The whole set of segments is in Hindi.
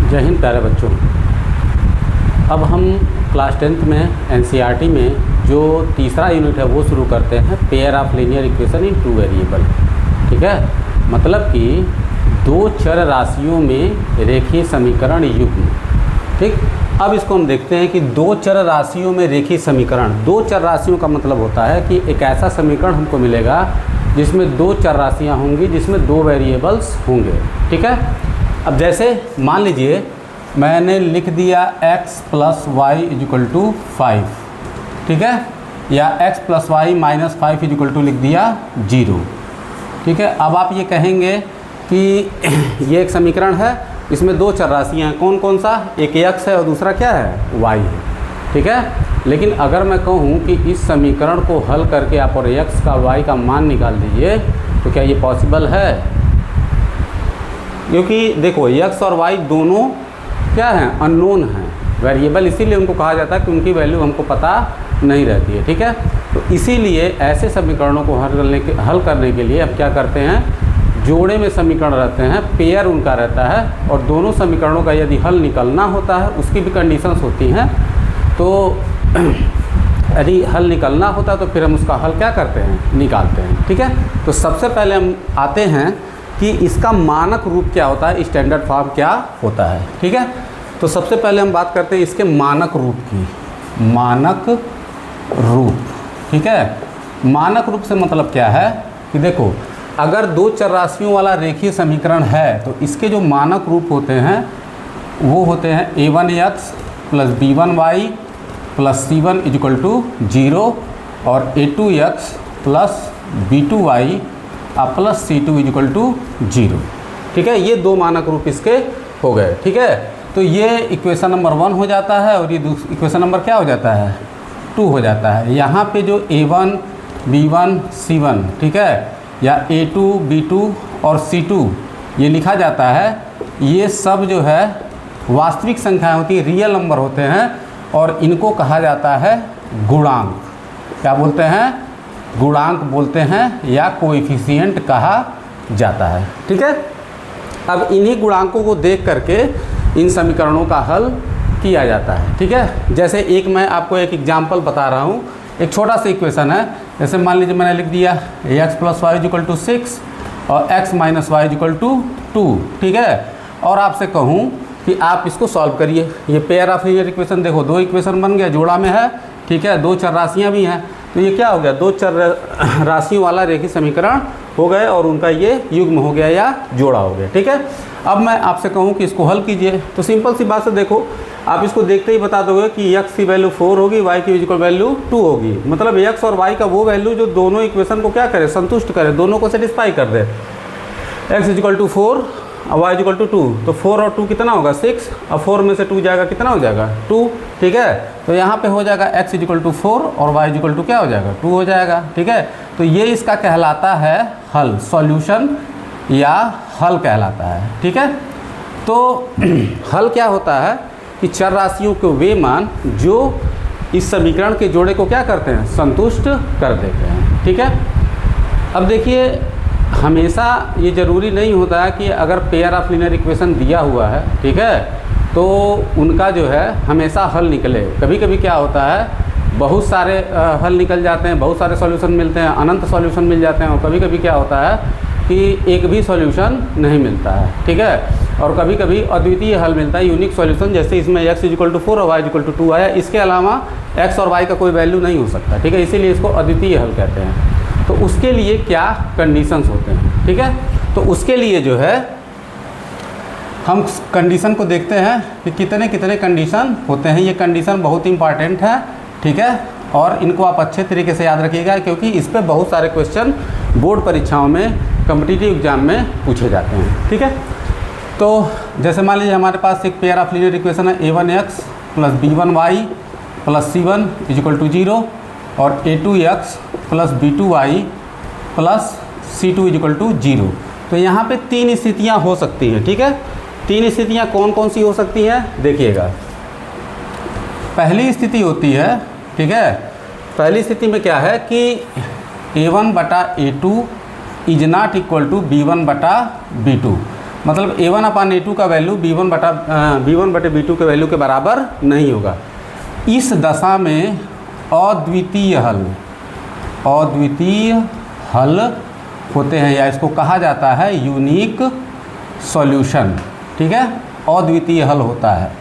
जय हिंद प्यारे बच्चों। अब हम क्लास 10th में एनसीईआरटी में जो तीसरा यूनिट है वो शुरू करते हैं, pair of linear equation in two variable. ठीक है, मतलब कि दो चर राशियों में रेखीय समीकरण युग्म। ठीक, अब इसको हम देखते हैं कि दो चर राशियों में रेखीय समीकरण। दो चर राशियों का मतलब होता है कि एक ऐसा समीकरण हमको मिलेगा जिसमें दो चर राशियाँ होंगी, जिसमें दो वेरिएबल्स होंगे। ठीक है, अब जैसे मान लीजिए मैंने लिख दिया x plus Y equal to 5, ठीक है, या x plus Y minus 5 equal to लिख दिया 0। ठीक है, अब आप ये कहेंगे कि ये एक समीकरण है, इसमें दो चर राशियाँ हैं। कौन कौन सा? एक x है और दूसरा क्या है? y है। ठीक है, लेकिन अगर मैं कहूँ कि इस समीकरण को हल करके आप और x का y का मान निकाल दीजिए, तो क्या ये पॉसिबल है? क्योंकि देखो x और y दोनों क्या हैं? अननोन हैं, वेरिएबल, इसीलिए उनको कहा जाता है कि उनकी वैल्यू हमको पता नहीं रहती है। ठीक है, तो इसीलिए ऐसे समीकरणों को हल करने के लिए अब क्या करते हैं, जोड़े में समीकरण रहते हैं, पेयर उनका रहता है, और दोनों समीकरणों का यदि हल निकलना होता है उसकी भी कंडीशंस होती हैं। तो यदि हल निकलना होता है तो फिर हम उसका हल क्या करते हैं? निकालते हैं। ठीक है, तो सबसे पहले हम आते हैं कि इसका मानक रूप क्या होता है, स्टैंडर्ड फॉर्म क्या होता है। ठीक है, तो सबसे पहले हम बात करते हैं इसके मानक रूप की। मानक रूप, ठीक है, मानक रूप से मतलब क्या है कि देखो, अगर दो चर राशियों वाला रेखीय समीकरण है तो इसके जो मानक रूप होते हैं वो होते हैं a1x plus b1y plus c1 is equal to 0 और a2x plus b2y plus c2 is equal to 0। ठीक है, ये दो मानक रूप इसके हो गए। ठीक है, तो ये इक्वेशन नंबर 1 हो जाता है और ये इक्वेशन नंबर क्या हो जाता है? 2 हो जाता है। यहाँ पे जो a1 b1 c1, ठीक है, या a2 b2 और c2 ये लिखा जाता है, ये सब जो है वास्तविक संख्याएं होती है, रियल नंबर होते हैं, और इनको कहा जाता है गुणांक। क्या बोलते हैं? गुणांक बोलते हैं, या कोएफिशिएंट कहा जाता है। ठीक है, अब इन्हीं गुणांकों को देख करके इन समीकरणों का हल किया जाता है। ठीक है, जैसे एक मैं आपको एक एग्जांपल बता रहा हूँ, एक छोटा सा इक्वेशन है। जैसे मान लीजिए मैंने लिख दिया x plus Y equal to 6 और x minus Y equal to 2। ठीक है, और आपसे कहूँ कि आप इसको सॉल्व करिए। ये पेयर ऑफ लीनियर इक्वेशन, देखो दो इक्वेशन बन गया, जोड़ा में है। ठीक है, दो चर राशियाँ भी हैं, तो ये क्या हो गया? दो चर राशियों वाला रेखीय समीकरण हो गए और उनका ये युग्म हो गया या जोड़ा हो गया। ठीक है, अब मैं आपसे कहूँ कि इसको हल कीजिए, तो सिंपल सी बात से देखो, आप इसको देखते ही बता दोगे कि x की वैल्यू 4 होगी, y की इक्वल वैल्यू 2 होगी। मतलब x और y का वो वैल्यू जो दोनों इक्वेशन को क्या करे? संतुष्ट करे, दोनों को सेटिस्फाई कर दे। x इजिकल टू 4 और y इजिकल टू 2, तो 4 और 2 कितना होगा? 6, और 4 में से 2 जाएगा, कितना हो जाएगा? 2। ठीक है, तो यहाँ पे हो जाएगा x इजिकल टू 4 और y इजिकल टू क्या हो जाएगा? 2 हो जाएगा। ठीक है, तो ये इसका कहलाता है हल, सॉल्यूशन या हल कहलाता है। ठीक है, तो हल क्या होता है कि चर राशियों के वे मान जो इस समीकरण के जोड़े को क्या करते हैं? संतुष्ट कर देते हैं। ठीक है, अब देखिए, हमेशा ये ज़रूरी नहीं होता है कि अगर पेयर ऑफ लीनियर इक्वेशन दिया हुआ है, ठीक है, तो उनका जो है हमेशा हल निकले। कभी कभी क्या होता है, बहुत सारे हल निकल जाते हैं, बहुत सारे सॉल्यूशन मिलते हैं, अनंत सॉल्यूशन मिल जाते हैं, और कभी कभी क्या होता है कि एक भी सॉल्यूशन नहीं मिलता है। ठीक है, और कभी कभी अद्वितीय हल मिलता है, यूनिक सॉल्यूशन, जैसे इसमें x इजिकल टू 4 और y इजिकल टू 2 आया। इसके अलावा x और y का कोई वैल्यू नहीं हो सकता। ठीक है, इसीलिए इसको अद्वितीय हल कहते हैं। तो उसके लिए क्या कंडीशंस होते हैं? ठीक है, तो उसके लिए जो है हम कंडीशन को देखते हैं कि कितने कितने कंडीशन होते हैं। ये कंडीशन बहुत इंपॉर्टेंट है। ठीक है, और इनको आप अच्छे तरीके से याद रखिएगा, क्योंकि इस पर बहुत सारे क्वेश्चन बोर्ड परीक्षाओं में, कॉम्पिटिटिव एग्जाम में पूछे जाते हैं। ठीक है, तो जैसे मान लीजिए हमारे पास एक पेयर ऑफ लीनियर इक्वेशन है, a1x plus b1y plus c1 is equal to 0 और a2x plus b2y plus c2 is equal to 0। तो यहाँ पे तीन स्थितियाँ हो सकती हैं। ठीक है, तीन स्थितियाँ कौन कौन सी हो सकती हैं? देखिएगा, पहली स्थिति होती है, ठीक है, पहली स्थिति में क्या है कि a1 बटा a2 is not equal to b1 बटा b2। मतलब A1/A2 का वैल्यू B1 बटे B2 के वैल्यू के बराबर नहीं होगा। इस दशा में अद्वितीय हल होते हैं, या इसको कहा जाता है यूनिक सॉल्यूशन। ठीक है, अद्वितीय हल होता है।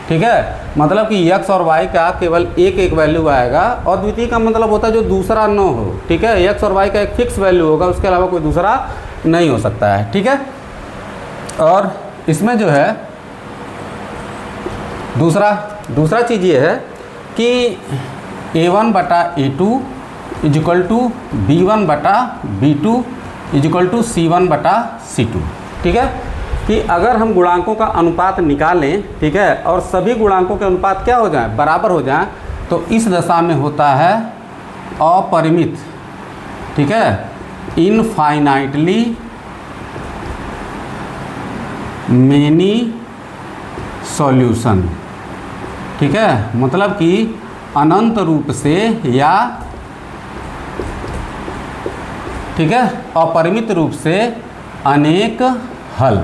ठीक है, मतलब कि x और y का केवल एक वैल्यू आएगा। अद्वितीय का मतलब होता है जो दूसरा न हो। ठीक है, x और y का एक फिक्स वैल्यू होगा, उसके अलावा कोई दूसरा नहीं हो सकता है। ठीक है, और इसमें जो है दूसरा चीज़ ये है कि A1/A2 equal to B1/B2 is equal to C1/C2। ठीक है, कि अगर हम गुणांकों का अनुपात निकालें, ठीक है, और सभी गुणांकों के अनुपात क्या हो जाए, बराबर हो जाए, तो इस दशा में होता है अपरिमित। ठीक है, इनफाइनाइटली मेनी सॉल्यूशन। ठीक है, मतलब कि अनंत रूप से या ठीक है अपरिमित रूप से अनेक हल।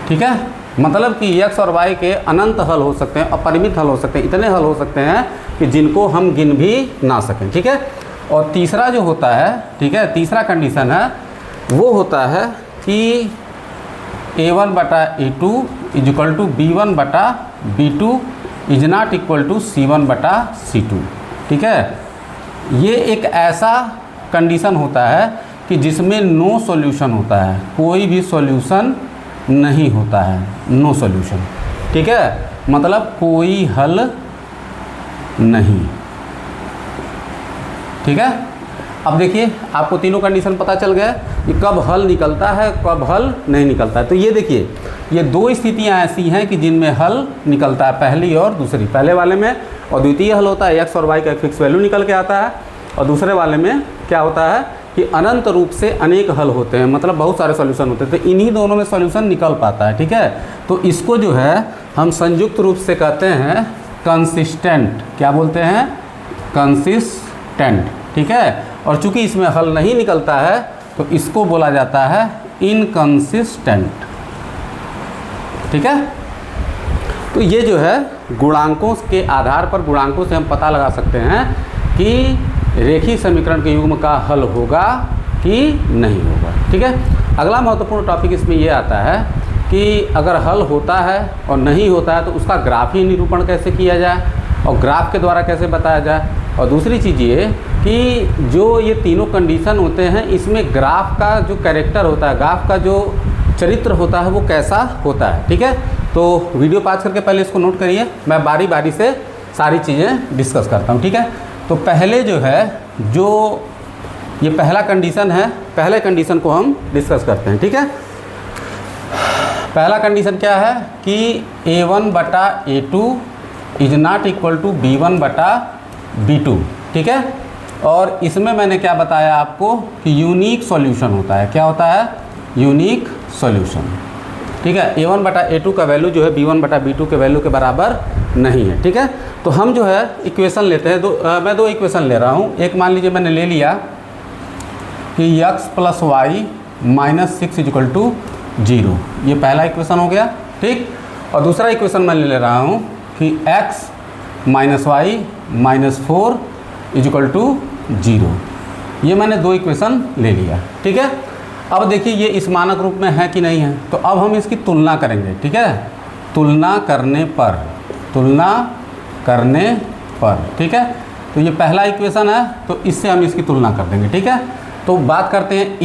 ठीक है, मतलब कि x और y के अनंत हल हो सकते हैं, अपरिमित हल हो सकते हैं, इतने हल हो सकते हैं कि जिनको हम गिन भी ना सकें। ठीक है, और तीसरा जो होता है, ठीक है, तीसरा कंडीशन है वो होता है कि A1/A2 equal to B1/B2 is not equal to C1/C2। ठीक है, ये एक ऐसा कंडीशन होता है कि जिसमें नो सॉल्यूशन होता है, कोई भी सॉल्यूशन नहीं होता है, नो सॉल्यूशन। ठीक है, मतलब कोई हल नहीं। ठीक है, अब देखिए आपको तीनों कंडीशन पता चल गया कि कब हल निकलता है, कब हल नहीं निकलता है। तो ये देखिए, ये दो स्थितियां ऐसी हैं कि जिनमें हल निकलता है, पहली और दूसरी। पहले वाले में अद्वितीय हल होता है, x और y का एक फिक्स वैल्यू निकल के आता है, और दूसरे वाले में क्या होता है कि अनंत रूप से अनेक हल होते हैं, मतलब बहुत सारे सॉल्यूशन होते हैं। तो इन्हीं दोनों में सॉल्यूशन निकल पाता है। ठीक है, तो इसको जो है हम संयुक्त रूप से कहते हैं कंसिस्टेंट। क्या बोलते हैं? कंसिस्टेंट। ठीक है, और चूंकि इसमें हल नहीं निकलता है तो इसको बोला जाता है इनकंसिस्टेंट। ठीक है, तो ये जो है गुणांकों के आधार पर, गुणांकों से हम पता लगा सकते हैं कि रेखीय समीकरण के युग्म का हल होगा कि नहीं होगा। ठीक है, अगला महत्वपूर्ण टॉपिक इसमें यह आता है कि अगर हल होता है और नहीं होता है तो उसका ग्राफीय निरूपण कैसे किया जाए और ग्राफ के द्वारा कैसे बताया जाए। और दूसरी चीज़ ये कि जो ये तीनों कंडीशन होते हैं, इसमें ग्राफ का जो कैरेक्टर होता है, ग्राफ का जो चरित्र होता है वो कैसा होता है। ठीक है, तो वीडियो पास करके पहले इसको नोट करिए, मैं बारी बारी से सारी चीज़ें डिस्कस करता हूँ। ठीक है, तो पहले जो है, जो ये पहला कंडीशन है, पहले कंडीशन को हम डिस्कस करते हैं। ठीक है, पहला कंडीशन क्या है कि A1/A2 is not equal to B1/B2। ठीक है, और इसमें मैंने क्या बताया आपको कि यूनिक सॉल्यूशन होता है। क्या होता है? Unique solution. ठीक है, A1/A2 का वैल्यू जो है B1/B2 के वैल्यू के बराबर नहीं है। ठीक है, तो हम जो है इक्वेशन लेते हैं, मैं दो इक्वेशन ले रहा हूँ। एक मान लीजिए मैंने ले लिया कि x + y - 6 = 0, ये पहला इक्वेशन हो गया। ठीक, और दूसरा इक्वेशन मैं ले रहा हूँ कि x - y - 4 = 0, ये मैंने दो इक्वेशन ले लिया। ठीक है, अब देखिए ये इस मानक रूप में है कि नहीं है, तो अब हम इसकी तुलना करेंगे। ठीक है, तुलना करने पर ठीक है, तो ये पहला इक्वेशन है, तो इससे हम इसकी तुलना कर देंगे। ठीक है, तो बात करते हैं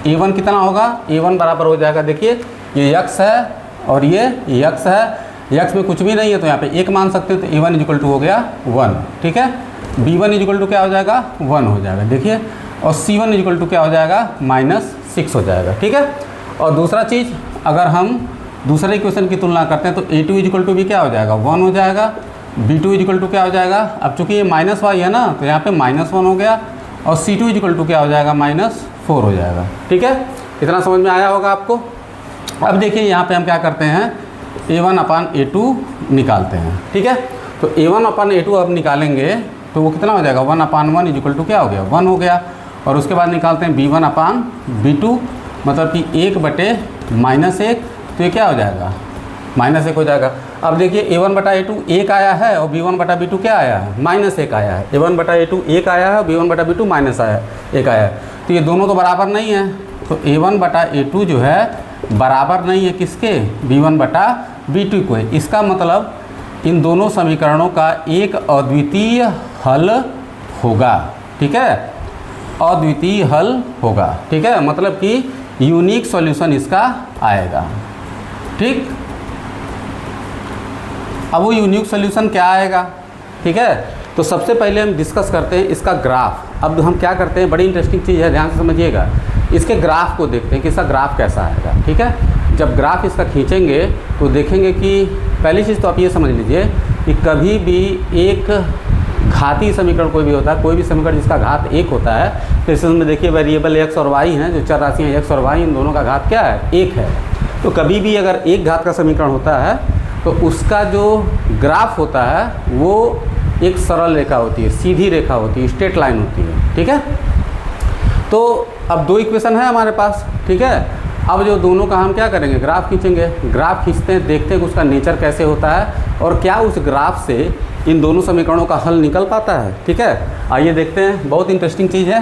A1 कितना होगा? A1 बराबर हो जाएगा, देखिए ये x है और ये x है, x में कुछ भी नहीं है तो यहाँ पे 1 मान सकते हो, तो A1 = हो गया 1। ठीक है, B1 = क्या हो जाएगा? 1 हो जाएगा, देखिए, और C1 = क्या हो जाएगा? -6 हो जाएगा। ठीक है, और दूसरा चीज़, अगर हम दूसरे इक्वेशन की तुलना करते हैं तो A2 = भी क्या हो जाएगा? 1 हो जाएगा। B2 = क्या हो जाएगा? अब चूंकि ये -y है ना, तो यहाँ पे -1 हो गया, और C2 = क्या हो जाएगा? -4 हो जाएगा। ठीक है, इतना समझ में आया होगा आपको। अब देखिए यहाँ पे हम क्या करते हैं, A1/A2 निकालते हैं। ठीक है, तो A1/A2 अब निकालेंगे तो वो कितना हो जाएगा? 1/1 = क्या हो गया? 1 हो गया। और उसके बाद निकालते हैं B1/B2, मतलब कि 1/-1, तो ये क्या हो जाएगा, -1 हो जाएगा। अब देखिए a1/a2 1 आया है और b1/b2 क्या आया है, -1 आया है। a1/a2 1 आया है और b1/b2 -1 आया है। तो ये दोनों तो बराबर नहीं है, तो a1/a2 जो है बराबर नहीं है किसके, b1/b2 को। इसका मतलब इन दोनों समीकरणों का एक अद्वितीय हल होगा, ठीक है, अद्वितीय हल होगा, ठीक है, मतलब कि यूनिक सॉल्यूशन इसका आएगा, ठीक। अब वो यूनिक सॉल्यूशन क्या आएगा, ठीक है। तो सबसे पहले हम डिस्कस करते हैं इसका ग्राफ। अब हम क्या करते हैं, बड़ी इंटरेस्टिंग चीज़ है, ध्यान से समझिएगा। इसके ग्राफ को देखते हैं कि इसका ग्राफ कैसा आएगा, ठीक है। जब ग्राफ इसका खींचेंगे तो देखेंगे कि पहली चीज़ तो आप ये समझ लीजिए कि कभी भी एक घातीय समीकरण कोई भी होता है, कोई भी समीकरण जिसका घात 1 होता है, तो इसमें देखिए वेरिएबल x और y हैं, जो चर राशियाँ x और y, इन दोनों का घात क्या है, 1 है। तो कभी भी अगर एक घात का समीकरण होता है तो उसका जो ग्राफ होता है वो एक सरल रेखा होती है, सीधी रेखा होती है, स्ट्रेट लाइन होती है, ठीक है। तो अब दो इक्वेशन है हमारे पास, ठीक है। अब जो दोनों का हम क्या करेंगे, ग्राफ खींचेंगे। ग्राफ खींचते हैं, देखते हैं कि उसका नेचर कैसे होता है और क्या उस ग्राफ से इन दोनों समीकरणों का हल निकल पाता है, ठीक है। आइए देखते हैं, बहुत इंटरेस्टिंग चीज़ है।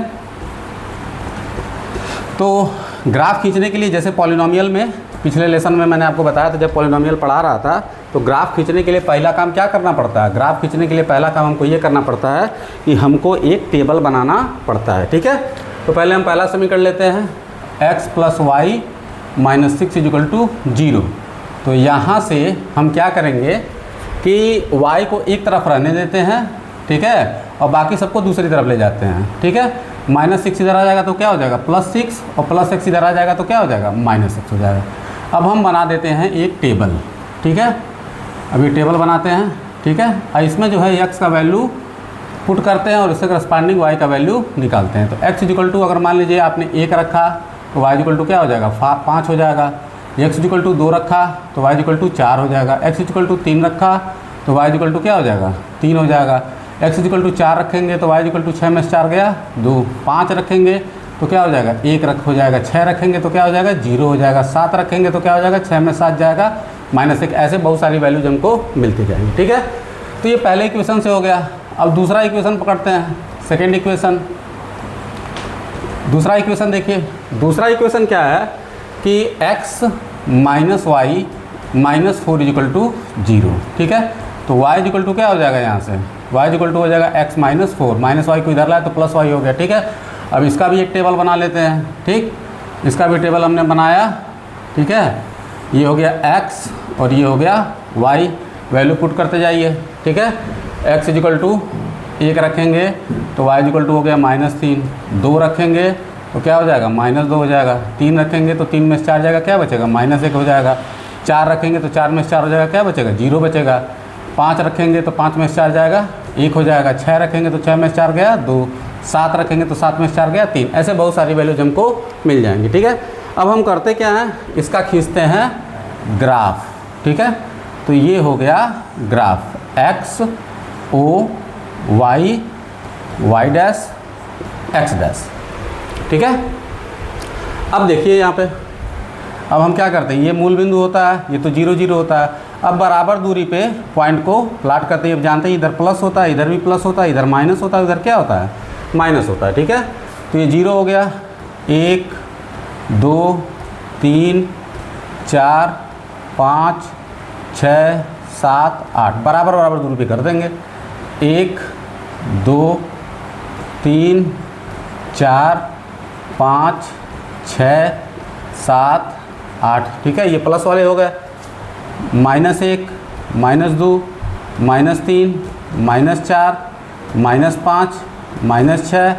तो ग्राफ खींचने के लिए जैसे पॉलिनोमियल में, पिछले लेसन में मैंने आपको बताया था जब पॉलिनोमियल पढ़ा रहा था, तो ग्राफ खींचने के लिए पहला काम क्या करना पड़ता है, ग्राफ खींचने के लिए पहला काम हमको ये करना पड़ता है कि हमको एक टेबल बनाना पड़ता है, ठीक है। तो पहले हम पहला समीकरण लेते हैं, x + y - 6 = 0। तो यहाँ से हम क्या करेंगे कि y को एक तरफ रहने देते हैं, ठीक है, और बाकी सबको दूसरी तरफ ले जाते हैं, ठीक है। -6 इधर आ जाएगा तो क्या हो जाएगा, +6, और +6 इधर आ जाएगा तो क्या हो जाएगा, -6 हो जाएगा। अब हम बना देते हैं एक टेबल, ठीक है। अभी टेबल बनाते हैं, ठीक है। और इसमें जो है x का वैल्यू पुट करते हैं और इससे करस्पॉन्डिंग y का वैल्यू निकालते हैं। तो x = अगर मान लीजिए आपने 1 रखा तो y = क्या हो जाएगा, 5 हो जाएगा। x = 2 रखा तो y = 4 हो जाएगा। x = 3 रखा तो y = क्या हो जाएगा, 3 हो जाएगा। x = 4 रखेंगे तो y = 6 में से 4 गया 2। 5 रखेंगे तो क्या हो जाएगा, 1 हो जाएगा। 6 रखेंगे तो क्या हो जाएगा, 0 हो जाएगा। 7 रखेंगे तो क्या हो जाएगा, 6 में 7 जाएगा -1। ऐसे बहुत सारी वैल्यूज हमको मिलती जाएंगी, ठीक है। तो ये पहले इक्वेशन से हो गया। अब दूसरा इक्वेशन पकड़ते हैं, सेकेंड इक्वेशन। दूसरा इक्वेशन देखिए, दूसरा इक्वेशन क्या है कि x - y - 4 = 0, ठीक है। तो y = क्या हो जाएगा, यहाँ से y = हो जाएगा x - 4, -y को इधर लाए तो +y हो गया, ठीक है। अब इसका भी एक टेबल बना लेते हैं, ठीक। इसका भी टेबल हमने बनाया, ठीक है। ये हो गया x और ये हो गया y, वैल्यू पुट करते जाइए, ठीक है। x = 1 रखेंगे तो y = हो गया -3। 2 रखेंगे तो क्या हो जाएगा, -2 हो जाएगा। 3 रखेंगे तो 3 में से 4 जाएगा, क्या बचेगा, -1 हो जाएगा। 4 रखेंगे तो 4 में से 4 हो जाएगा, क्या बचेगा, 0 बचेगा। 5 रखेंगे तो 5 में से 4 जाएगा, 1 हो जाएगा। 6 रखेंगे तो 6 में से 4 गया 2। 7 रखेंगे तो 7 में से 4 गया 3। ऐसे बहुत सारी वैल्यूज हमको मिल जाएंगी, ठीक है। अब हम करते क्या हैं, इसका खींचते हैं ग्राफ, ठीक है। तो ये हो गया graph, x O y y' x', ठीक है। अब देखिए यहाँ पे, अब हम क्या करते हैं, ये मूल बिंदु होता है, ये तो 0 0 होता है। अब बराबर दूरी पे पॉइंट को प्लाट करते हैं। अब जानते हैं इधर प्लस होता है, इधर भी प्लस होता है, इधर माइनस होता है, इधर क्या होता है, माइनस होता है, ठीक है। तो ये 0 हो गया, 1 2 3 4 5 6 7 8, बराबर बराबर दूरी पे कर देंगे। 1 2 3 4 5 6 7 8, ठीक है। ये प्लस वाले हो गए, -1 -2 -3 -4 -5 -6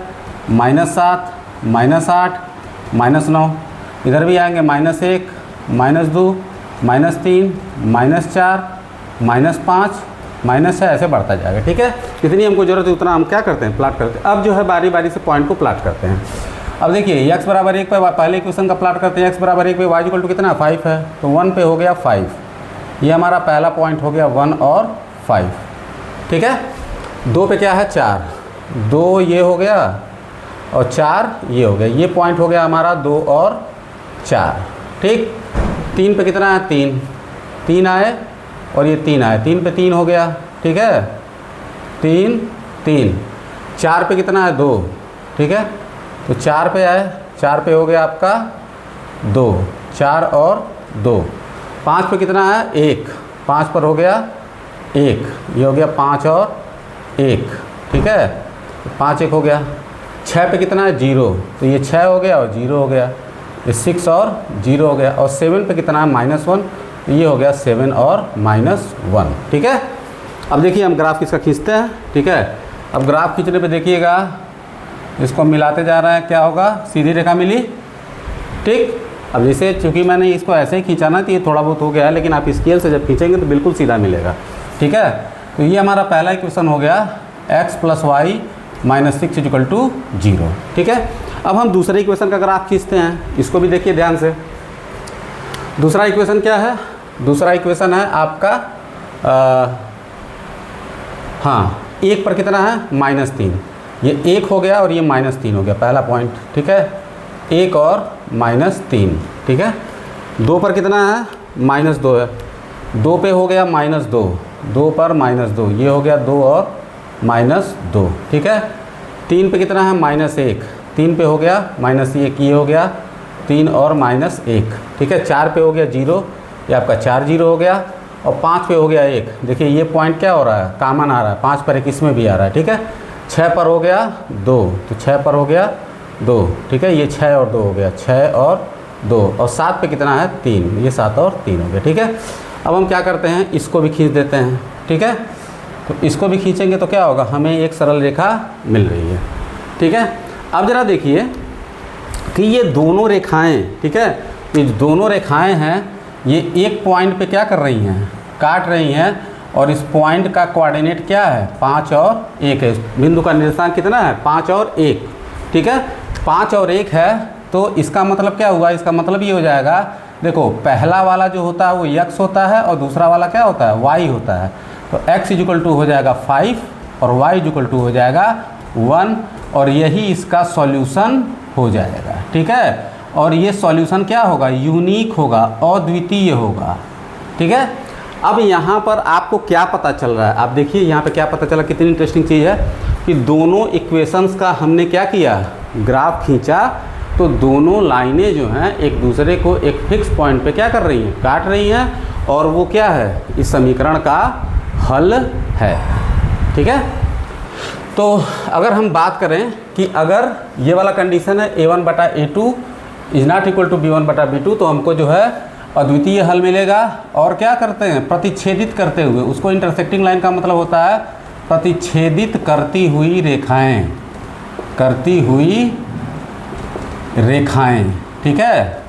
-7 -8 -9। इधर भी आएंगे -1 -2 -3 -4 -5 -6, ऐसे बढ़ता जाएगा, ठीक है। जितनी हमको जरूरत है उतना हम क्या करते हैं, प्लाट करते हैं। अब जो है बारी बारी से पॉइंट को प्लाट करते हैं। अब देखिए x = 1 पे पहले इक्वेशन का प्लाट करते हैं। x = 1 पे y = कितना, 5 है, तो 1 पे हो गया 5। ये हमारा पहला पॉइंट हो गया 1 और 5, ठीक है। 2 पे क्या है, 4, 2 ये हो गया और 4 ये हो गया। ये पॉइंट हो गया हमारा 2 और 4, ठीक। 3 पे कितना है 3, 3 आए और ये 3 आए, 3 पे 3 हो गया, ठीक है, 3 3। 4 पे कितना है 2, ठीक है, तो 4 पे आए, 4 पे हो गया आपका 2, 4 और 2। 5 पे कितना है 1, 5 पर हो गया 1, ये हो गया 5 और 1, ठीक है, 5 1 हो गया। 6 पे कितना है 0, तो ये 6 हो गया और 0 हो गया, ये 6 और 0 हो गया। और 7 पे कितना है -1, ये हो गया 7 और -1, ठीक है। अब देखिए हम ग्राफ इसका खींचते हैं, ठीक है। अब ग्राफ खींचने पे देखिएगा, इसको मिलाते जा रहे हैं, क्या होगा, सीधी रेखा मिली, ठीक। अब जैसे चूँकि मैंने इसको ऐसे ही खींचा ना, तो ये थोड़ा बहुत हो गया है, लेकिन आप स्केल से जब खींचेंगे तो बिल्कुल सीधा मिलेगा, ठीक है। तो ये हमारा पहला इक्वेशन हो गया x + y - 6 = 0, ठीक है। अब हम दूसरे इक्वेशन का ग्राफ खींचते हैं, इसको भी देखिए ध्यान से। दूसरा इक्वेशन क्या है, दूसरा इक्वेशन है आपका हाँ, 1 पर कितना है -3, ये 1 हो गया और ये -3 हो गया, पहला पॉइंट, ठीक है, 1 और -3, ठीक है। 2 पर कितना है -2 है, 2 पे हो गया -2, 2 पर -2, ये हो गया 2 और -2, ठीक है। 3 पे कितना है -1, 3 पे हो गया -1, ये हो गया 3 और -1, ठीक है। 4 पे हो गया 0, ये आपका 4 0 हो गया। और 5 पे हो गया 1, देखिए ये पॉइंट क्या हो रहा है, कॉमन आ रहा है, 5 पर 1 इसमें भी आ रहा है, ठीक है। 6 पर हो गया 2, तो 6 पर हो गया 2, ठीक है, ये 6 और 2 हो गया, 6 और 2। और 7 पे कितना है 3, ये 7 और 3 हो गया, ठीक है। अब हम क्या करते हैं, इसको भी खींच देते हैं, ठीक है। तो इसको भी खींचेंगे तो क्या होगा, हमें एक सरल रेखा मिल रही है, ठीक है। अब ज़रा देखिए कि ये दोनों रेखाएं, ठीक है, ये दोनों रेखाएं हैं, ये एक पॉइंट पे क्या कर रही हैं, काट रही हैं। और इस पॉइंट का कोऑर्डिनेट क्या है, 5 और 1 है। बिंदु का निर्देशांक कितना है, 5 और 1, ठीक है। 5 और 1 है, तो इसका मतलब क्या हुआ, इसका मतलब ये हो जाएगा, देखो पहला वाला जो होता है वो x होता है और दूसरा वाला क्या होता है, y होता है। तो x = हो जाएगा 5 और y = हो जाएगा 1, और यही इसका सॉल्यूशन हो जाएगा, ठीक है। और ये सॉल्यूशन क्या होगा, यूनिक होगा, अद्वितीय होगा, ठीक है। अब यहाँ पर आपको क्या पता चल रहा है, आप देखिए यहाँ पे क्या पता चला, कितनी इंटरेस्टिंग चीज़ है कि दोनों इक्वेशंस का हमने क्या किया, ग्राफ खींचा, तो दोनों लाइनें जो हैं एक दूसरे को एक फिक्स पॉइंट पे क्या कर रही हैं, काट रही हैं, और वो क्या है, इस समीकरण का हल है, ठीक है। तो अगर हम बात करें कि अगर ये वाला कंडीशन है a1/a2 ≠ b1/b2, तो हमको जो है अद्वितीय हल मिलेगा। और क्या करते हैं, प्रतिच्छेदित करते हुए, उसको इंटरसेक्टिंग लाइन का मतलब होता है प्रतिच्छेदित करती हुई रेखाएं, करती हुई रेखाएं, ठीक है,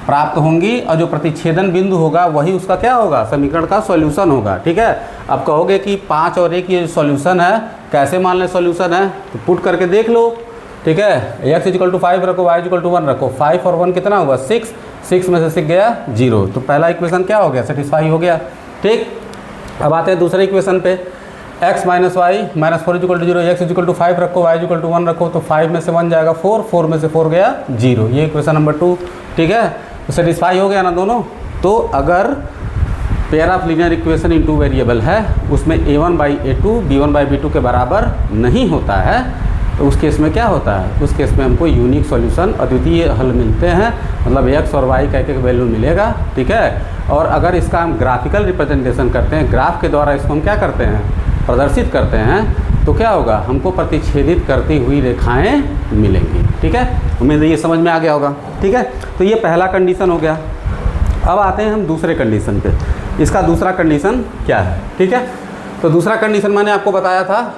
प्राप्त होंगी। और जो प्रतिच्छेदन बिंदु होगा वही उसका क्या होगा, समीकरण का सॉल्यूशन होगा, ठीक है। अब कहोगे कि 5 और 1 ये सॉल्यूशन है, कैसे मान लें सॉल्यूशन है, तो पुट करके देख लो, ठीक है। x = 5 रखो, y = 1 रखो, 5 और 1 कितना हुआ 6, 6 में से 6 गया 0, तो पहला इक्वेशन क्या हो गया, सेटिस्फाई हो गया, ठीक। अब आते हैं दूसरे इक्वेशन पे, x - y - 4 = 0, x = 5 रखो, y = 1 रखो, तो 5 में से 1 जाएगा 4, 4 में से 4 गया 0, ये इक्वेशन नंबर 2, ठीक है। तो सेटिस्फाई हो गया ना दोनों। तो अगर pair of linear equation in 2 variable है, उसमें a1/a2 b1/b2 के बराबर नहीं होता है, तो उस केस में क्या होता है, उस केस में हमको यूनिक सॉल्यूशन, अद्वितीय हल मिलते हैं, मतलब x और y का एक वैल्यू मिलेगा, ठीक है। और अगर इसका हम ग्राफिकल रिप्रेजेंटेशन करते हैं, ग्राफ के द्वारा इसको हम क्या करते हैं, प्रदर्शित करते हैं, तो क्या होगा, हमको प्रतिच्छेदित करती हुई रेखाएं मिलेंगी, ठीक है। उम्मीद है ये समझ में आ गया होगा, ठीक है। तो ये पहला कंडीशन हो गया। अब आते हैं हम दूसरे कंडीशन पे, इसका दूसरा कंडीशन क्या है, ठीक है। तो दूसरा कंडीशन मैंने आपको बताया था,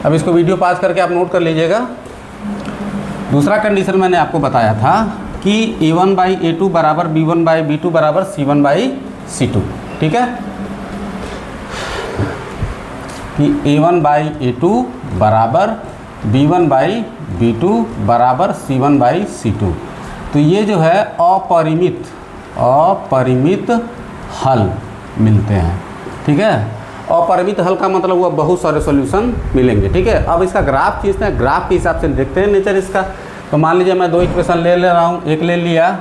अब इसको वीडियो पास करके आप नोट कर लीजिएगा। दूसरा कंडीशन मैंने आपको बताया था कि a1/a2 = b1/b2 = c1/c2, ठीक है, कि a1/a2 = b1/b2 = c1/c2। तो ये जो है अपरिमित हल मिलते हैं, ठीक है। अपरिमित हल का मतलब हुआ बहुत सारे सॉल्यूशन मिलेंगे, ठीक है। अब इसका ग्राफ खींचते हैं, ग्राफ के हिसाब से देखते हैं नेचर इसका तो मान लीजिए मैं दो इक्वेशन ले रहा हूँ, एक ले लिया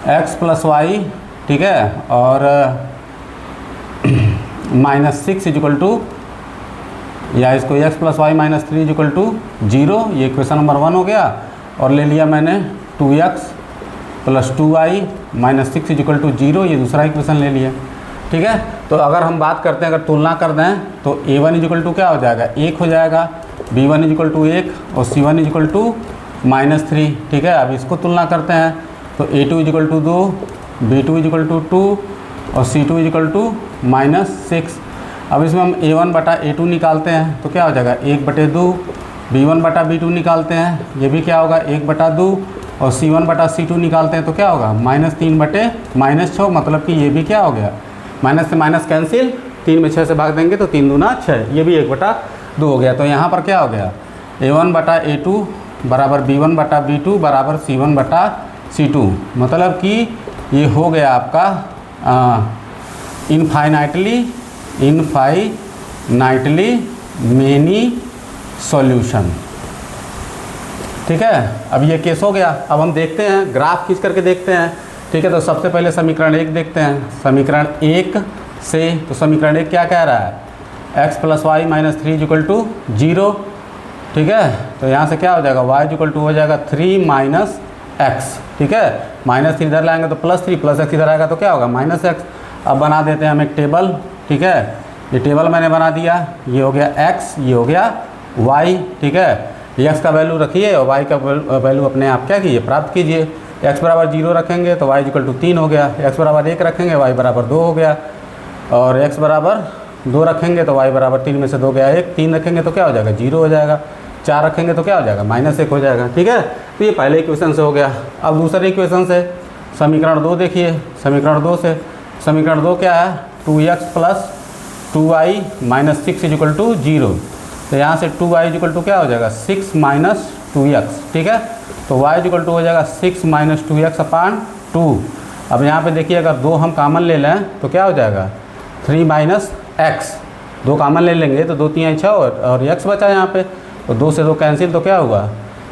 x प्लस वाई, ठीक है, और -6 इजिकल टू, या इसको x plus Y minus 3 equal to 0, ये इक्वेशन नंबर 1 हो गया। और ले लिया मैंने 2x plus 2y minus 6 is equal to 0, ये दूसरा इक्वेशन ले लिया, ठीक है। तो अगर हम बात करते हैं, अगर तुलना कर दें तो a1 इजिकल टू क्या हो जाएगा, 1 हो जाएगा, b1 इजिकल टू 1 और c1 इजिकल टू -3, ठीक है। अब इसको तुलना करते हैं तो a2 is equal to 2, b2 is equal to 2 और c2 इजिकल टू -6। अब इसमें हम a1 बटा a2 निकालते हैं तो क्या हो जाएगा 1/2, b1 बटा b2 निकालते हैं, ये भी क्या होगा 1/2, और c1 बटा c2 निकालते हैं तो क्या होगा -3/-6, मतलब कि ये भी क्या हो गया, माइनस से माइनस कैंसिल, 3 में 6 से भाग देंगे तो 3 दूना 6, ये भी 1/2 हो गया। तो यहाँ पर क्या हो गया, a1 बटा a2 बराबर b1 बटा b2 बराबर c1 बटा c2, मतलब कि ये हो गया आपका इनफाइनाइटली मेनी सॉल्यूशन, ठीक है। अब ये केस हो गया। अब हम देखते हैं, ग्राफ खींच करके देखते हैं, ठीक है। तो सबसे पहले समीकरण 1 देखते हैं। समीकरण 1 से, तो समीकरण 1 क्या कह रहा है, x plus Y minus 3 equal to 0, ठीक है। तो यहाँ से क्या हो जाएगा, y इजिकल टू हो जाएगा 3 माइनस एक्स, ठीक है। -3 इधर लाएंगे तो +3, प्लस एक्स इधर आएगा तो क्या होगा -x। अब बना देते हैं हम एक टेबल, ठीक है। ये टेबल मैंने बना दिया, ये हो गया x, ये हो गया y, ठीक है। x का वैल्यू रखिए और y का वैल्यू अपने आप क्या कीजिए, प्राप्त कीजिए। x बराबर 0 रखेंगे तो y इक्वल टू 3 हो गया, x बराबर 1 रखेंगे y बराबर 2 हो गया, और x बराबर 2 रखेंगे तो y बराबर 3 में से 2 गया 1, 3 रखेंगे तो क्या हो जाएगा 0 हो जाएगा, 4 रखेंगे तो क्या हो जाएगा -1 हो जाएगा, ठीक है। तो ये पहले इक्वेशन से हो गया। अब दूसरे इक्वेशन से समीकरण 2 देखिए। समीकरण 2 से, समीकरण 2 क्या है, 2x plus 2y minus 6 is equal to 0। तो यहाँ से 2y इजिकल टू क्या हो जाएगा 6 माइनस 2x, ठीक है। तो y इजिकल टू हो जाएगा 6 माइनस 2x अपान 2। अब यहाँ पे देखिए अगर 2 हम कामन ले लें तो क्या हो जाएगा 3 माइनस एक्स, 2 कामन ले लेंगे तो 2 3 6 और x बचा यहाँ पे, तो 2 से 2 कैंसिल तो क्या हुआ,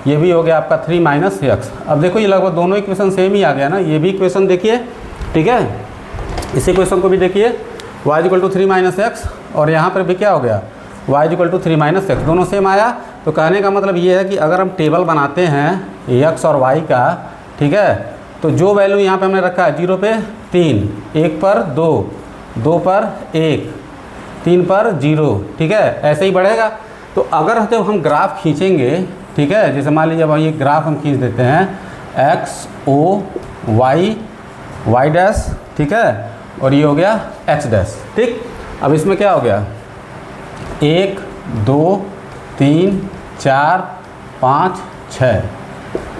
ये भी हो गया आपका 3 माइनस एक्स। अब देखो ये लगभग दोनों इक्वेशन सेम ही आ गया ना, ये भी इक्वेशन देखिए, ठीक है। इस इक्वेशन को भी देखिए, y equal to 3 minus X, और यहाँ पर भी क्या हो गया y equal to 3 minus X, दोनों सेम आया। तो कहने का मतलब ये है कि अगर हम टेबल बनाते हैं x और y का, ठीक है, तो जो वैल्यू यहाँ पे हमने रखा है 0 पे 3, 1 पर 2, 2 पर 1, 3 पर 0, ठीक है, ऐसे ही बढ़ेगा। तो अगर जब हम ग्राफ खींचेंगे, ठीक है, जैसे मान लीजिए अब ये ग्राफ हम खींच देते हैं x o y डैश, ठीक है, और ये हो गया x डैश, ठीक। अब इसमें क्या हो गया 1 2 3 4 5 6,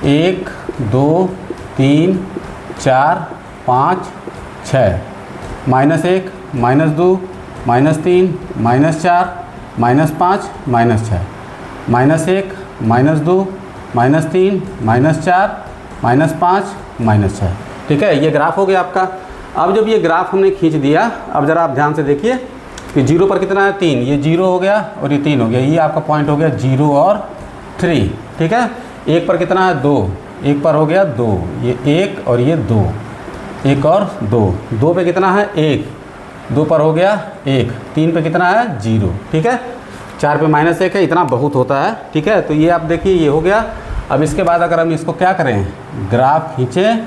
1 2 3 4 5 6, -1 -2 -3 -4 -5 -6, -1 -2 -3 -4 -5 -6, ठीक है। ये ग्राफ हो गया आपका। अब जब ये ग्राफ हमने खींच दिया, अब ज़रा आप ध्यान से देखिए कि 0 पर कितना है 3, ये 0 हो गया और ये 3 हो गया, ये आपका पॉइंट हो गया 0 और 3, ठीक है। 1 पर कितना है 2, 1 पर हो गया 2, ये 1 और ये 2, 1 और 2, 2 पे कितना है 1, 2 पर हो गया 1, 3 पे कितना है 0, ठीक है, 4 पे -1 है, इतना बहुत होता है, ठीक है। तो ये आप देखिए ये हो गया। अब इसके बाद अगर हम इसको क्या करें, ग्राफ खींचें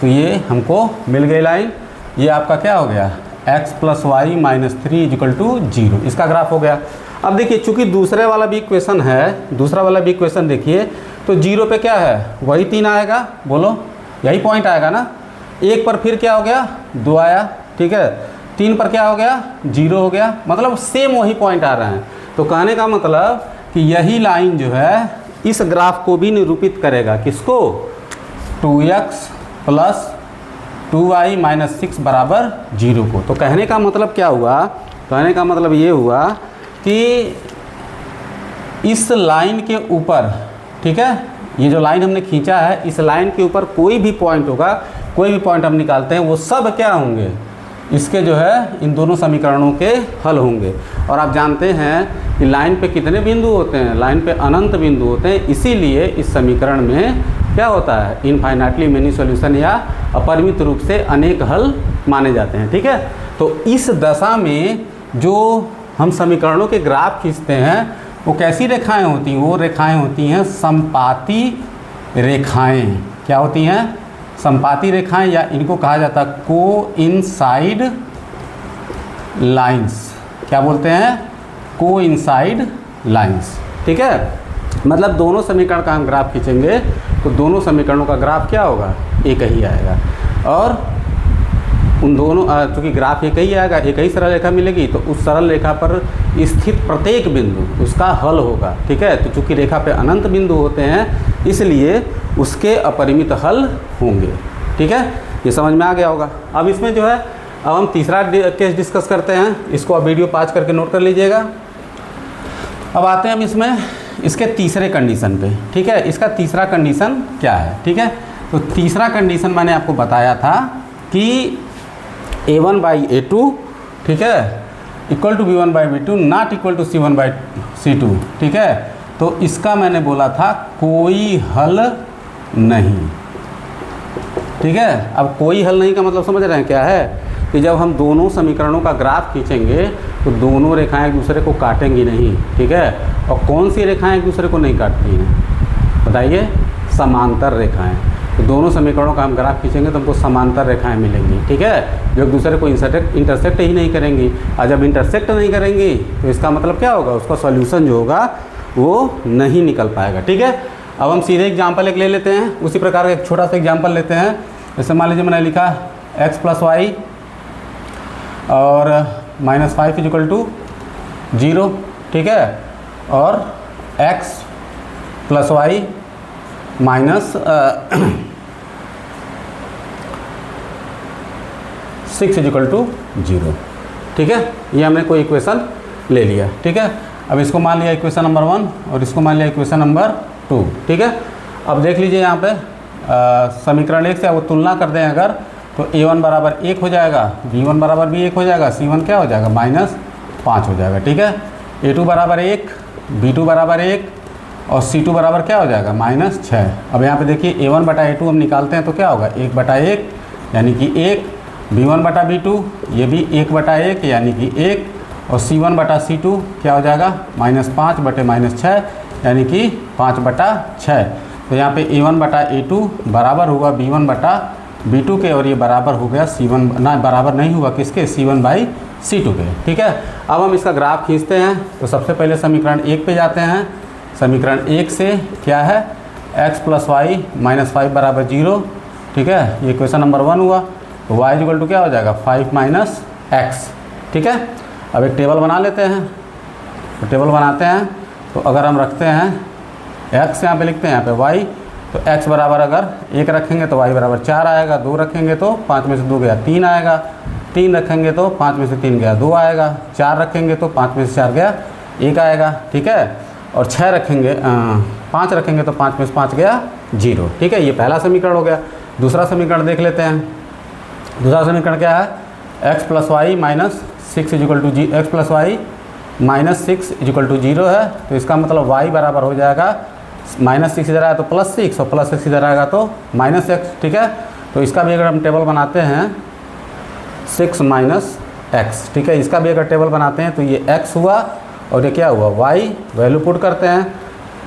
तो ये हमको मिल गई लाइन, ये आपका क्या हो गया x plus Y minus 3 equal to 0, इसका ग्राफ हो गया। अब देखिए चूंकि दूसरे वाला भी इक्वेशन है, दूसरा वाला भी इक्वेशन देखिए, तो 0 पे क्या है वही 3 आएगा, बोलो यही पॉइंट आएगा ना। 1 पर फिर क्या हो गया 2 आया, ठीक है, 3 पर क्या हो गया 0 हो गया, मतलब सेम वही पॉइंट आ रहे हैं। तो कहने का मतलब कि यही लाइन जो है इस ग्राफ को भी निरूपित करेगा, किसको 2x प्लस 2y माइनस 6 बराबर 0 को। तो कहने का मतलब क्या हुआ, कहने का मतलब ये हुआ कि इस लाइन के ऊपर, ठीक है, ये जो लाइन हमने खींचा है इस लाइन के ऊपर कोई भी पॉइंट होगा, कोई भी पॉइंट हम निकालते हैं वो सब क्या होंगे इसके जो है इन दोनों समीकरणों के हल होंगे। और आप जानते हैं कि लाइन पे कितने बिंदु होते हैं, लाइन पे अनंत बिंदु होते हैं, इसीलिए इस समीकरण में क्या होता है, इनफाइनाइटली मेनी सॉल्यूशन या अपरिमित रूप से अनेक हल माने जाते हैं। ठीक है, तो इस दशा में जो हम समीकरणों के ग्राफ खींचते हैं वो कैसी रेखाएं होती हैं, वो रेखाएं होती हैं संपाती रेखाएं। क्या होती हैं, संपाती रेखाएं, या इनको कहा जाता है कोइंसाइड लाइंस। क्या बोलते हैं, कोइंसाइड लाइंस। ठीक है, मतलब दोनों समीकरण का हम ग्राफ खींचेंगे तो दोनों समीकरणों का ग्राफ क्या होगा, एक ही आएगा। और उन दोनों चूँकि ग्राफ एक ही आएगा, एक ही सरल रेखा मिलेगी, तो उस सरल रेखा पर स्थित प्रत्येक बिंदु उसका हल होगा। ठीक है, तो चूँकि रेखा पे अनंत बिंदु होते हैं इसलिए उसके अपरिमित हल होंगे। ठीक है, ये समझ में आ गया होगा। अब इसमें जो है, अब हम तीसरा केस डिस्कस करते हैं, इसको आप वीडियो पॉज करके नोट कर लीजिएगा। अब आते हैं हम इसमें इसके तीसरे कंडीशन पे। ठीक है, इसका तीसरा कंडीशन क्या है। ठीक है, तो तीसरा कंडीशन मैंने आपको बताया था कि A1/A2, ठीक है, equal to B1/B2 not equal to C1/C2। ठीक है, तो इसका मैंने बोला था कोई हल नहीं। ठीक है, अब कोई हल नहीं का मतलब समझ रहे हैं क्या है, कि जब हम दोनों समीकरणों का ग्राफ खींचेंगे तो दोनों रेखाएं एक दूसरे को काटेंगी नहीं। ठीक है, और कौन सी रेखाएं एक दूसरे को नहीं काटती हैं, बताइए, समांतर रेखाएं। तो दोनों समीकरणों का हम ग्राफ खींचेंगे तो हमको समांतर रेखाएं मिलेंगी। ठीक है, जो एक दूसरे को इंटरसेक्ट ही नहीं करेंगी। और जब इंटरसेक्ट नहीं करेंगी तो इसका मतलब क्या होगा, उसका सॉल्यूशन जो होगा वो नहीं निकल पाएगा। ठीक है, अब हम सीधे एग्जाम्पल एक ले लेते हैं, उसी प्रकार का एक छोटा सा एग्जाम्पल लेते हैं। जैसे मान लीजिए मैंने लिखा x + y और -5 = 0। ठीक है, और x + y -6 = 0। ठीक है, ये हमने कोई इक्वेशन ले लिया। ठीक है, अब इसको मान लिया इक्वेशन नंबर 1 और इसको मान लिया इक्वेशन नंबर 2। ठीक है, अब देख लीजिए यहाँ पे समीकरण 1 से वो तुलना कर दें अगर, तो A1 = 1 हो जाएगा, B1 = भी 1 हो जाएगा, C1 क्या हो जाएगा, -5 हो जाएगा। ठीक है, A2 = 1, B2 = 1 और C2 बराबर क्या हो जाएगा, -6। अब यहाँ पे देखिए A1/A2 हम निकालते हैं तो क्या होगा, 1/1 यानी कि 1, B1/B2 ये भी 1/1 यानी कि 1, और C1/C2 क्या हो जाएगा, -5/-6 यानी कि 5/6। तो यहाँ पे A1/A2 बराबर होगा B1/B2 के, और ये बराबर हो गया C1, ना बराबर नहीं हुआ किसके, C1/C2 के। ठीक है, अब हम इसका ग्राफ खींचते हैं। तो सबसे पहले समीकरण 1 पे जाते हैं। समीकरण 1 से क्या है, x + y -5 = 0। ठीक है, ये क्वेश्चन नंबर 1 हुआ। तो y = क्या हो जाएगा, 5 - x। ठीक है, अब एक टेबल बना लेते हैं। तो टेबल बनाते हैं, तो अगर हम रखते हैं x यहाँ पे लिखते हैं, यहाँ पे y, तो x बराबर अगर 1 रखेंगे तो y = 4 आएगा, 2 रखेंगे तो 5 में से 2 गया 3 आएगा, 3 रखेंगे तो 5 में से 3 गया 2 आएगा, 4 रखेंगे तो 5 में से 4 गया 1 आएगा। ठीक है, और 6 रखेंगे 5 रखेंगे तो 5 में से 5 गया 0। ठीक है, ये पहला समीकरण हो गया। दूसरा समीकरण देख लेते हैं। दूसरा समीकरण क्या है, x + y -6 = x + y -6 = 0 है। तो इसका मतलब y बराबर हो जाएगा, -6 इधर आया तो +6 और +6 इधर आएगा तो -x। ठीक है, तो इसका भी अगर हम टेबल बनाते हैं 6 - x। ठीक है, इसका भी अगर टेबल बनाते हैं तो ये x हुआ और ये क्या हुआ, y। वैल्यू पुट करते हैं,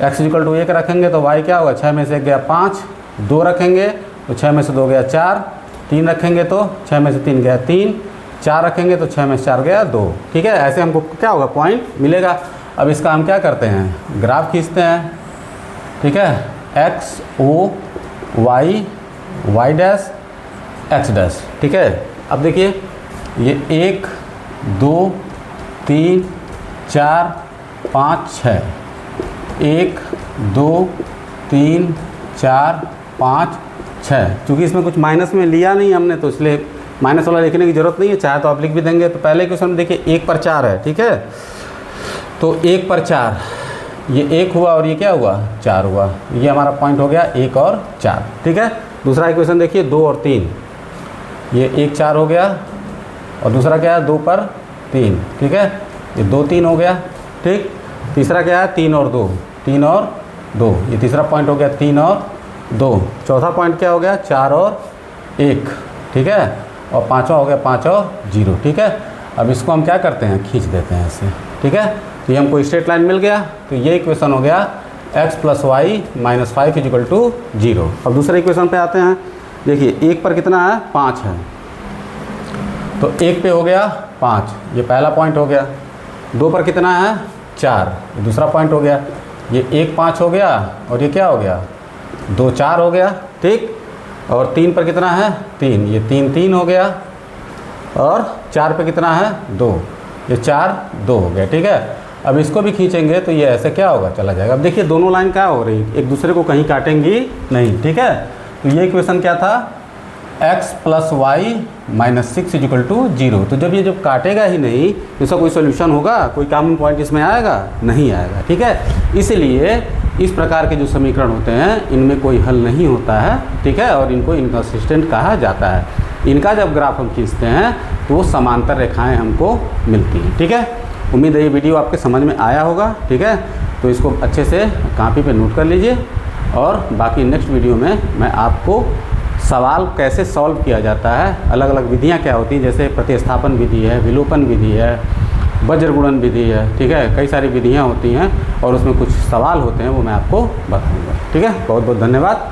x = 1 रखेंगे तो y क्या होगा, 6 में से 1 गया 5, 2 रखेंगे तो 6 में से 2 गया 4, 3 रखेंगे तो 6 में से 3 गया 3, 4 रखेंगे तो 6 में से 4 गया 2। ठीक है, ऐसे हमको क्या होगा, पॉइंट मिलेगा। अब इसका हम क्या करते हैं, ग्राफ खींचते हैं। ठीक है, x O y y' x'। ठीक है, अब देखिए ये 1 2 3 4 5 6, 1 2 3 4 5 6। चूँकि इसमें कुछ माइनस में लिया नहीं हमने तो इसलिए माइनस वाला लिखने की ज़रूरत नहीं है, चाहे तो आप लिख भी देंगे। तो पहले क्वेश्चन में देखिए 1 पर 4 है। ठीक है, तो 1 पर 4, ये 1 हुआ और ये क्या हुआ, 4 हुआ। ये हमारा पॉइंट हो गया 1 और 4। ठीक है, दूसरा इक्वेशन देखिए 2 और 3, ये 1 4 हो गया, और दूसरा क्या है 2 पर 3, ठीक है, ये 2 3 हो गया, ठीक। तीसरा क्या है 3 और 2, 3 और 2, ये तीसरा पॉइंट हो गया 3 और 2। चौथा पॉइंट क्या हो गया 4 और 1, ठीक है, और पाँचवा हो गया 5 और 0, ठीक है। अब इसको हम क्या करते हैं, खींच देते हैं ऐसे, ठीक है। तो ये हमको स्ट्रेट लाइन मिल गया, तो ये इक्वेशन हो गया x + y - 5 = 0। अब दूसरे इक्वेशन पे आते हैं। देखिए 1 पर कितना है 5 है, तो 1 पे हो गया 5, ये पहला पॉइंट हो गया। 2 पर कितना है 4, ये दूसरा पॉइंट हो गया। ये 1 5 हो गया और ये क्या हो गया 2 4 हो गया, ठीक। और 3 पर कितना है 3, ये 3 3 हो गया। और 4 पे कितना है 2, ये 4 2 हो गया, ठीक है। अब इसको भी खींचेंगे तो ये ऐसे क्या होगा, चला जाएगा। अब देखिए दोनों लाइन क्या हो रही, एक दूसरे को कहीं काटेंगी नहीं, ठीक है। तो ये इक्वेशन क्या था, x + y - 6 = 0। तो जब ये जब काटेगा ही नहीं, इसका कोई सोल्यूशन होगा, कोई कॉमन पॉइंट इसमें आएगा, नहीं आएगा, ठीक है। इसलिए इस प्रकार के जो समीकरण होते हैं इनमें कोई हल नहीं होता है, ठीक है, और इनको इनकंसिस्टेंट कहा जाता है। इनका जब ग्राफ हम खींचते हैं तो वो समांतर रेखाएं हमको मिलती हैं, ठीक है। उम्मीद है ये वीडियो आपके समझ में आया होगा, ठीक है। तो इसको अच्छे से कॉपी पे नोट कर लीजिए, और बाकी नेक्स्ट वीडियो में मैं आपको सवाल कैसे सॉल्व किया जाता है, अलग अलग विधियां क्या होती हैं, जैसे प्रतिस्थापन विधि है, विलोपन विधि है, वज्रगुणन विधि है, ठीक है, कई सारी विधियां होती हैं और उसमें कुछ सवाल होते हैं, वो मैं आपको बताऊंगा, ठीक है। बहुत बहुत धन्यवाद।